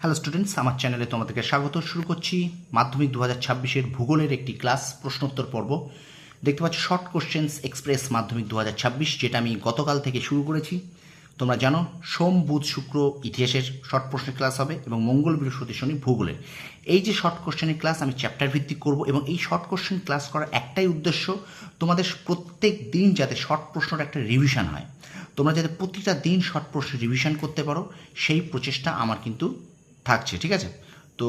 Hello students, আমার চ্যানেলে তোমাদেরকে স্বাগত। শুরু করছি মাধ্যমিক 2026-এর ভূগোলের একটি ক্লাস, প্রশ্নোত্তর পর্ব। দেখতে পাচ্ছ শর্ট কোশ্চেন্স এক্সপ্রেস মাধ্যমিক 2026, যেটা আমি গতকাল থেকে শুরু করেছি। তোমরা জানো সোম, বুধ, শুক্র ইতিহাসের শর্ট প্রশ্নের ক্লাস হবে এবং মঙ্গল, বৃহস্পতি, শনি ভূগোলের। এই যে শর্ট কোশ্চেনের ক্লাস আমি চ্যাপ্টার ভিত্তিক করব এবং এই শর্ট কোশ্চেন ক্লাস করার একটাই উদ্দেশ্য, তোমাদের প্রত্যেক দিন যাতে শর্ট প্রশ্নটা একটা রিভিশন হয়, তোমরা যাতে প্রতিটা দিন শর্ট প্রশ্ন রিভিশন করতে পারো, সেই প্রচেষ্টা আমার কিন্তু থাকছে। ঠিক আছে, তো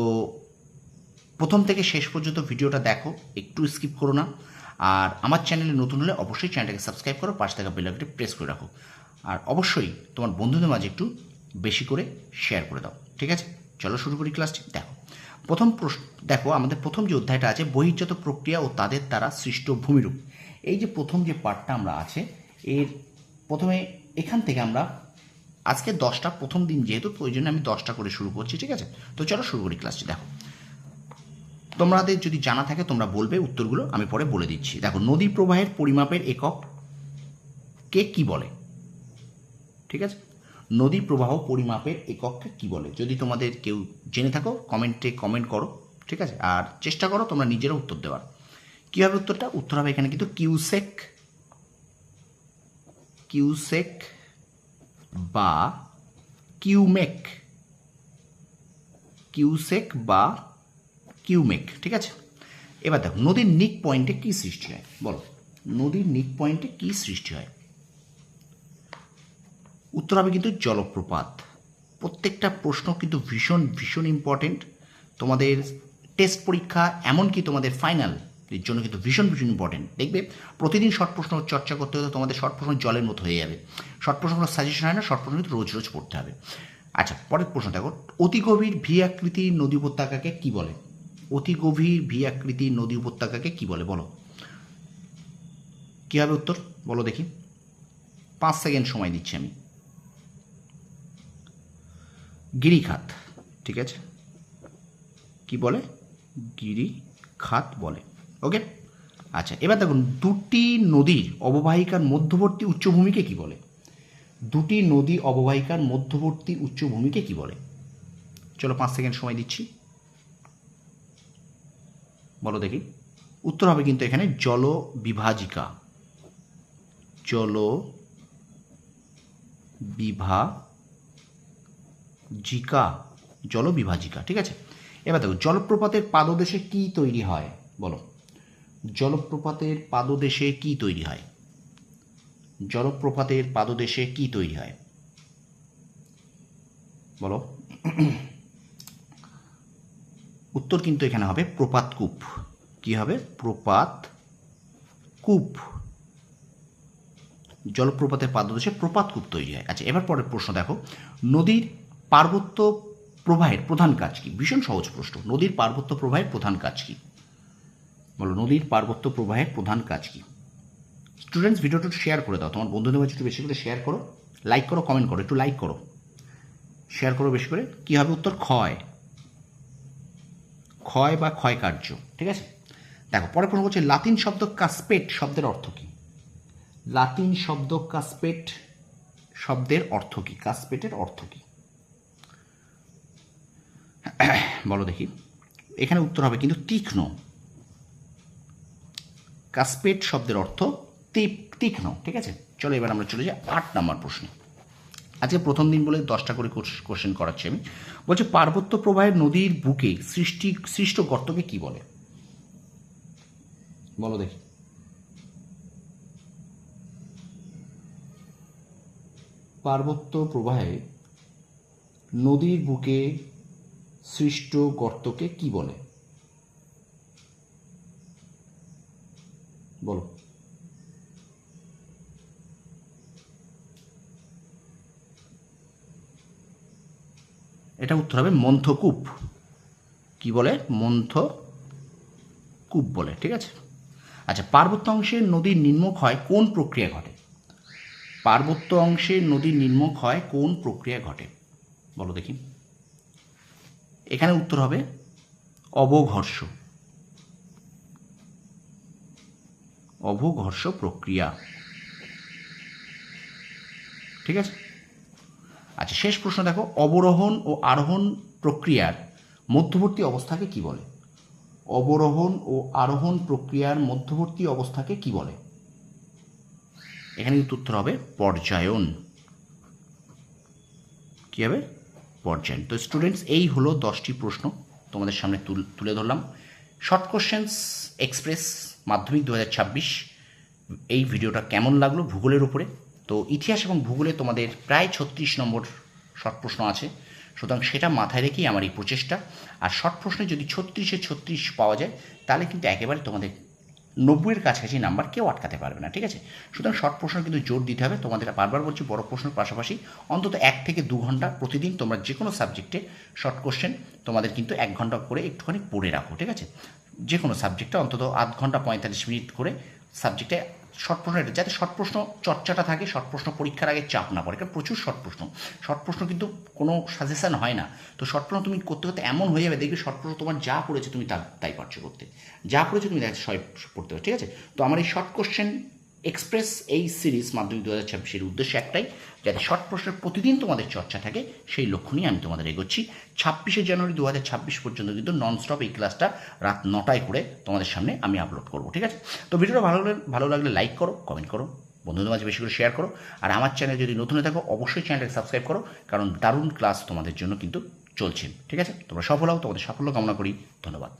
প্রথম থেকে শেষ পর্যন্ত ভিডিওটা দেখো, একটু স্কিপ করো না। আর আমার চ্যানেলে নতুন হলে অবশ্যই চ্যানেলটাকে সাবস্ক্রাইব করো, পাশে থাকা বেল আইকনটি প্রেস করে রাখো। আর অবশ্যই তোমার বন্ধুদের মাঝে একটু বেশি করে শেয়ার করে দাও। ঠিক আছে, চলো শুরু করি ক্লাসটি। দেখো প্রথম প্রশ্ন, দেখো আমাদের প্রথম যে অধ্যায়টা আছে বহির্জাত প্রক্রিয়া ও তাদের দ্বারা সৃষ্ট ভূমিরূপ। এই যে প্রথম যে পার্টটা আমরা আছে, এর প্রথমে এখান থেকে আমরা আজকে 10টা, প্রথম দিন যেহেতু ওই জন্য আমি 10টা করে শুরু করছি। ঠিক আছে, তো চলো শুরু করি ক্লাসটি। দেখো তোমাদের যদি জানা থাকে তোমরা বলবে, উত্তরগুলো আমি পরে বলে দিচ্ছি। দেখো নদী প্রবাহের পরিমাপের একক কে কি বলে? ঠিক আছে, নদী প্রবাহ পরিমাপের একককে কি বলে? যদি তোমাদের কেউ জেনে থাকো কমেন্টে কমেন্ট করো। ঠিক আছে, আর চেষ্টা করো তোমরা নিজেরা উত্তর দেওয়ার। কী হবে উত্তরটা? উত্তর হবে এখানে কিন্তু কিউসেক, কিউসেক বা কিউমেক, কিউসেক বা কিউমেক। ঠিক আছে, এবার দেখো নদীর নিক পয়েন্টে কি সৃষ্টি হয়? বলো, নদীর নিক পয়েন্টে কি সৃষ্টি হয়? উত্তর হবে কিন্তু জলপ্রপাত। প্রত্যেকটা প্রশ্ন কিন্তু ভীষণ ভীষণ ইম্পর্টেন্ট। তোমাদের টেস্ট পরীক্ষা, এমনকি তোমাদের ফাইনাল এর জন্য কিন্তু ভীষণ ভীষণ ইম্পর্টেন্ট। দেখবে প্রতিদিন শর্ট প্রশ্ন চর্চা করতে হলে তোমাদের শর্ট প্রশ্ন জলের মতো হয়ে যাবে। শর্ট প্রশ্ন কোনো সাজেশন হয় না, শর্ট প্রশ্ন কিন্তু রোজ রোজ পড়তে হবে। আচ্ছা, পরের প্রশ্ন দেখো, অতি গভীর ভি আকৃতির নদী উপত্যকাকে কি বলে? অতি গভীর ভি আকৃতির নদী উপত্যকাকে কি বলে? বলো, কী হবে উত্তর? বলো দেখি, 5 সেকেন্ড সময় দিচ্ছি আমি। গিরিখাত। ঠিক আছে, কি বলে? গিরিখাত বলে। ওকে, আচ্ছা এবার দেখুন, দুটি নদীর অববাহিকার মধ্যবর্তী উচ্চভূমিকে কি বলে? দুটি নদী অববাহিকার মধ্যবর্তী উচ্চভূমিকে কি বলে? চলো 5 সেকেন্ড সময় দিচ্ছি, বলো দেখি। উত্তর হবে কিন্তু এখানে জলবিভাজিকা, জলবিভাজিকা, জলবিভাজিকা। ঠিক আছে, এবার দেখো জলপ্রপাতের পাদদেশে কি তৈরি হয়? বলো, জলপ্রপাতের পাদদেশে কি তৈরি হয়? জলপ্রপাতের পাদদেশে কি তৈরি হয়? বলো। উত্তর কিন্তু এখানে হবে প্রপাতকূপ। কি হবে? প্রপাতকূপ। জলপ্রপাতের পাদদেশে প্রপাতকূপ তৈরি হয়। আচ্ছা, এবার পরের প্রশ্ন দেখো, নদীর পার্বত্য প্রবাহের প্রধান কাজ কি? ভীষণ সহজ প্রশ্ন। নদীর পার্বত্য প্রবাহের প্রধান কাজ কি? বলো, নদীর পার্বত্য প্রবাহের প্রধান কাজ কি? স্টুডেন্টস ভিডিওটা একটু শেয়ার করে দাও, তোমার বন্ধুদের মাঝে একটু বেশি করে শেয়ার করো, লাইক করো, কমেন্ট করো, একটু লাইক করো, শেয়ার করো বেশি করে। কী হবে উত্তর? ক্ষয়, ক্ষয় বা ক্ষয় কার্য। ঠিক আছে, দেখো পরের প্রশ্ন বলছে লাতিন শব্দ কাসপেট শব্দের অর্থ কী? লাতিন শব্দ কাসপেট শব্দের অর্থ কী? কাসপেটের অর্থ কী? বলো দেখি। এখানে উত্তর হবে কিন্তু তীক্ষ্ণ। কাসপেট শব্দের অর্থ তীক্ষ্ণ। ঠিক আছে, চলো এবার আমরা চলে যাই 8 নম্বর প্রশ্নে। আজকে প্রথম দিন বলে 10টা করে কোশ্চেন করাচ্ছি আমি। বলছে পার্বত্য প্রবাহের নদীর বুকে সৃষ্ট গর্তকে কি বলে? বলো দেখি। পার্বত্য প্রবাহে নদীর বুকে সৃষ্ট গর্তকে কি বলে? বলো। এটা উত্তর হবে মন্থকূপ। কি বলে? মন্থকূপ বলে। ঠিক আছে, আচ্ছা পার্বত্য অংশে নদীর নিম্নক হয় কোন প্রক্রিয়া ঘটে? পার্বত্য অংশে নদীর নিম্নক হয় কোন প্রক্রিয়া ঘটে? বলো দেখি। এখানে উত্তর হবে অবঘর্ষ, অবঘর্ষ প্রক্রিয়া। ঠিক আছে, আচ্ছা শেষ প্রশ্ন দেখো, অবরোহণ ও আরোহণ প্রক্রিয়ার মধ্যবর্তী অবস্থাকে কি বলে? অবরোহণ ও আরোহণ প্রক্রিয়ার মধ্যবর্তী অবস্থাকে কি বলে? এখানে কিন্তু উত্তর হবে পর্যায়ন। কী হবে? পর্যায়ন। তো স্টুডেন্টস, এই হলো 10টি প্রশ্ন তোমাদের সামনে তুলে ধরলাম। শর্ট কোশ্চেন্স এক্সপ্রেস মাধ্যমিক 2026 এই ভিডিওটা কেমন লাগলো ভূগোলের উপরে? তো ইতিহাস এবং ভূগোলে তোমাদের প্রায় 36 নম্বর শর্ট প্রশ্ন আছে, সুতরাং সেটা মাথায় রেখেই আমার এই প্রচেষ্টা। আর শর্ট প্রশ্নে যদি 36-এ 36 পাওয়া যায় তাহলে কিন্তু একেবারে তোমাদের 90-এর কাছাকাছি নাম্বার কেউ আটকাতে পারবে না, ঠিক আছে? সুতরাং শর্ট প্রশ্ন কিন্তু জোর দিতে হবে তোমাদের। বারবার বলছি, বড় প্রশ্নের পাশাপাশি অন্তত 1 থেকে 2 ঘন্টা প্রতিদিন তোমরা যে কোনো সাবজেক্টে শর্ট কোশ্চেন তোমাদের কিন্তু 1 ঘন্টা করে একটুখানি পড়ে রাখো, ঠিক আছে? যে কোনো সাবজেক্টে অন্তত আধ ঘন্টা 45 মিনিট করে সাবজেক্টে শর্ট প্রশ্ন, যাতে শর্ট প্রশ্ন চর্চাটা থাকে, শর্ট প্রশ্ন পরীক্ষার আগে চাপ না পড়ে। কারণ প্রচুর শর্ট প্রশ্ন কিন্তু কোনো সাজেশান হয় না। তো শর্ট প্রশ্ন তুমি করতে করতে এমন হয়ে যাবে, দেখবে শর্ট প্রশ্ন তোমার যা পড়েছে তুমি তাই পারছো করতে, যা পড়েছো তুমি সবাই পড়তে পারছো, ঠিক আছে? তো আমার এই শর্ট কোশ্চেন এক্সপ্রেস এই সিরিজ মাধ্যমিক 2026-এর উদ্দেশ্য একটাই, যাতে শর্ট প্রশ্নের প্রতিদিন তোমাদের চর্চা থাকে, সেই লক্ষ্য নিয়ে আমি তোমাদের এগোচ্ছি। 26শে জানুয়ারি 2026 পর্যন্ত কিন্তু ননস্টপ এই ক্লাসটা রাত 9টায় করে তোমাদের সামনে আমি আপলোড করবো, ঠিক আছে? তো ভিডিওটা ভালো লাগলে লাইক করো, কমেন্ট করো, বন্ধুদের মাঝে বেশি করে শেয়ার করো। আর আমার চ্যানেল যদি নতুন হয়ে থাকো অবশ্যই চ্যানেলটাকে সাবস্ক্রাইব করো, কারণ দারুণ ক্লাস তোমাদের জন্য কিন্তু চলছে, ঠিক আছে? তোমরা সফল হও, তোমাদের সাফল্য কামনা করি। ধন্যবাদ।